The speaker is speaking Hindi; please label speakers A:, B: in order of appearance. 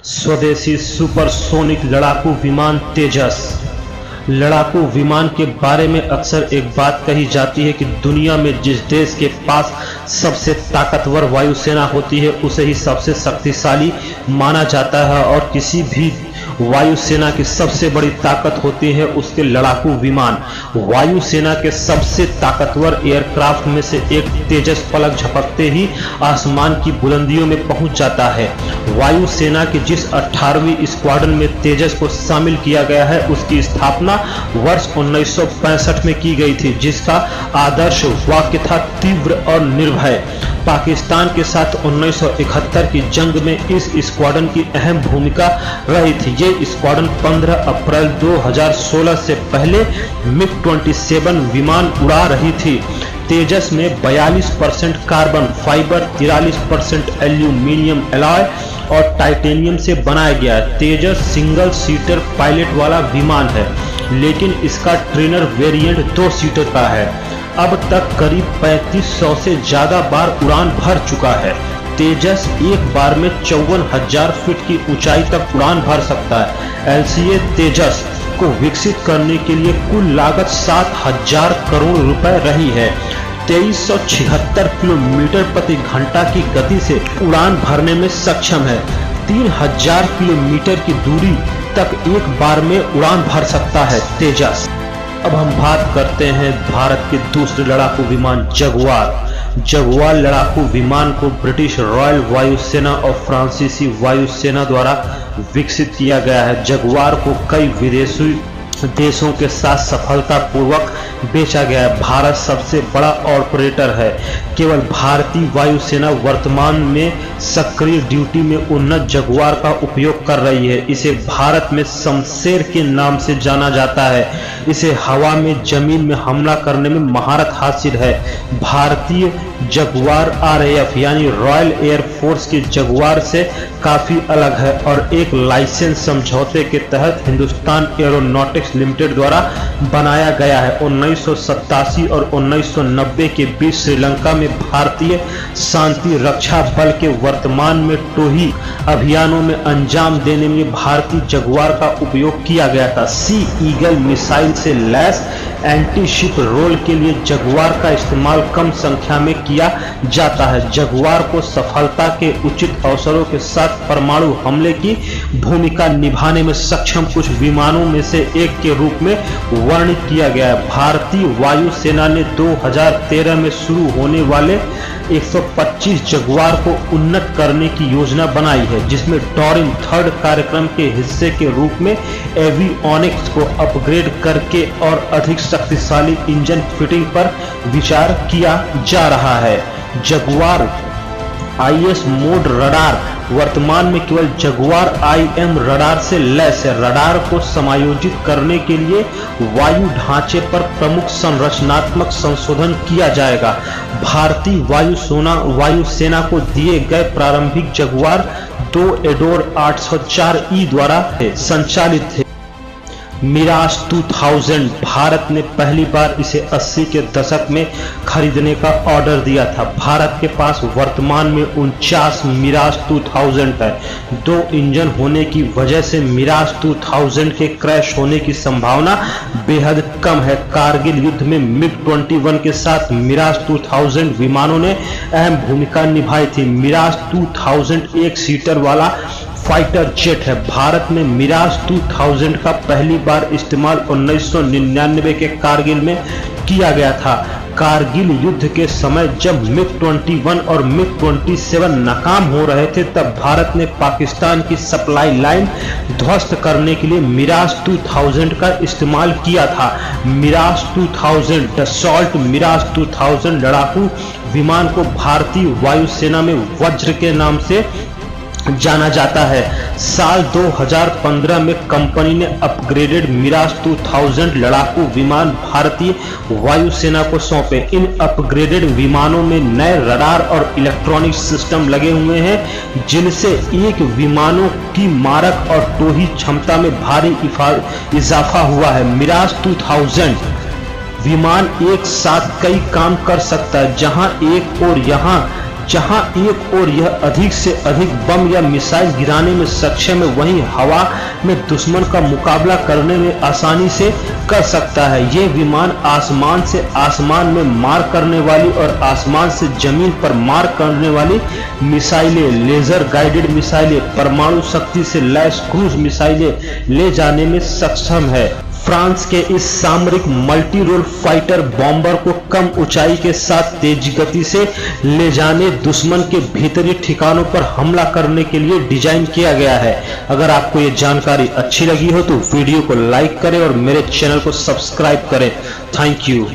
A: स्वदेशी सुपरसोनिक लड़ाकू विमान तेजस। लड़ाकू विमान के बारे में अक्सर एक बात कही जाती है कि दुनिया में जिस देश के पास सबसे ताकतवर वायुसेना होती है उसे ही सबसे शक्तिशाली माना जाता है, और किसी भी वायुसेना की सबसे बड़ी ताकत होती है उसके लड़ाकू विमान। वायुसेना के सबसे ताकतवर एयरक्राफ्ट में से एक तेजस पलक झपकते ही आसमान की बुलंदियों में पहुंच जाता है। वायुसेना के जिस 18वीं स्क्वाड्रन में तेजस को शामिल किया गया है उसकी स्थापना वर्ष 1965 में की गई थी, जिसका आदर्श वाक्य था तीव्र और निर्भय। पाकिस्तान के साथ 1971 की जंग में इस स्क्वाड्रन की अहम भूमिका रही थी। ये स्क्वाड्रन 15 अप्रैल 2016 से पहले MiG-27 विमान उड़ा रही थी। तेजस में 42% कार्बन फाइबर, 43% एल्यूमिनियम एलॉय और टाइटेनियम से बनाया गया है। तेजस सिंगल सीटर पायलट वाला विमान है, लेकिन इसका ट्रेनर वेरिएंट 2 सीटर का है। अब तक करीब 3500 से ज्यादा बार उड़ान भर चुका है। तेजस एक बार में 54,000 फीट की ऊंचाई तक उड़ान भर सकता है। LCA तेजस को विकसित करने के लिए कुल लागत 7,000 करोड़ रुपए रही है। 2376 किलोमीटर प्रति घंटा की गति से उड़ान भरने में सक्षम है। 3000 किलोमीटर की दूरी तक एक बार में उड़ान भर सकता है तेजस। अब हम बात करते हैं भारत के दूसरे लड़ाकू विमान जगुआर। जगुआर लड़ाकू विमान को ब्रिटिश रॉयल वायुसेना और फ्रांसीसी वायुसेना द्वारा विकसित किया गया है। जगुआर को कई विदेशी देशों के साथ सफलतापूर्वक बेचा गया है। भारत सबसे बड़ा ऑपरेटर है। केवल भारतीय वायुसेना वर्तमान में सक्रिय ड्यूटी में उन्नत जगुआर का उपयोग कर रही है। इसे भारत में शमशेर के नाम से जाना जाता है। इसे हवा में, जमीन में हमला करने में महारत हासिल है। भारतीय जगुआर RAF यानी रॉयल एयरफोर्स के जगुआर से काफी अलग है और एक लाइसेंस समझौते के तहत हिंदुस्तान एरोनॉटिक्स लिमिटेड द्वारा बनाया गया है। 1987 और 1990 के बीच श्रीलंका में भारतीय शांति रक्षा बल के वर्तमान में टोही अभियानों में अंजाम देने में भारतीय जगुआर का उपयोग किया गया था। सी ईगल मिसाइल से लैस एंटी शिप रोल के लिए जगुआर का इस्तेमाल कम संख्या में किया जाता है। जगुआर को सफलता के उचित अवसरों के साथ परमाणु हमले की भूमिका निभाने में सक्षम कुछ विमानों में से एक के रूप में वर्णित किया गया है। भारतीय वायुसेना ने 2013 में शुरू होने वाले 125 जगुआर को उन्नत करने की योजना बनाई है, जिसमें डॉरिन 3rd कार्यक्रम के हिस्से के रूप में एवियोनिक्स को अपग्रेड करके और अधिक शक्तिशाली इंजन फिटिंग पर विचार किया जा रहा है। जगुआर IS मोड रडार वर्तमान में केवल जगुआर IM रडार से लैस है। रडार को समायोजित करने के लिए वायु ढांचे पर प्रमुख संरचनात्मक संशोधन किया जाएगा। भारतीय वायुसेना को दिए गए प्रारंभिक जगुआर 2 एडोर 804E द्वारा संचालित थे। मिराज 2000 भारत ने पहली बार इसे 80 के दशक में खरीदने का ऑर्डर दिया था। भारत के पास वर्तमान में 49 मिराज 2000 है। 2 इंजन होने की वजह से मिराज 2000 के क्रैश होने की संभावना बेहद कम है। कारगिल युद्ध में MiG-21 के साथ मिराज 2000 विमानों ने अहम भूमिका निभाई थी। मिराज 2000 एक सीटर वाला फाइटर जेट है। भारत में मिराज 2000 का पहली बार इस्तेमाल 1999 के कारगिल में किया गया था। कारगिल युद्ध के समय जब MiG-21 और MiG-27 नाकाम हो रहे थे, तब भारत ने पाकिस्तान की सप्लाई लाइन ध्वस्त करने के लिए मिराज 2000 का इस्तेमाल किया था। मिराज 2000 डसॉल्ट मिराज 2000 लड़ाकू विमान को भारतीय वायुसेना में वज्र के नाम से जाना जाता है। साल 2015 में कंपनी ने अपग्रेडेड मिराज 2000 लड़ाकू विमान भारतीय वायुसेना को सौंपे। इन अपग्रेडेड विमानों में नए रडार और इलेक्ट्रॉनिक सिस्टम लगे हुए हैं, जिनसे एक विमानों की मारक और टोही क्षमता में भारी इजाफा हुआ है। मिराज 2000 विमान एक साथ कई काम कर सकता है, जहां एक ओर यह अधिक से अधिक बम या मिसाइल गिराने में सक्षम है, वहीं हवा में दुश्मन का मुकाबला करने में आसानी से कर सकता है। ये विमान आसमान से आसमान में मार करने वाली और आसमान से जमीन पर मार करने वाली मिसाइलें, लेजर गाइडेड मिसाइलें, परमाणु शक्ति से लैस क्रूज मिसाइलें ले जाने में सक्षम है। फ्रांस के इस सामरिक मल्टी रोल फाइटर बॉम्बर को कम ऊंचाई के साथ तेज गति से ले जाने, दुश्मन के भीतरी ठिकानों पर हमला करने के लिए डिजाइन किया गया है। अगर आपको ये जानकारी अच्छी लगी हो तो वीडियो को लाइक करें और मेरे चैनल को सब्सक्राइब करें। Thank you.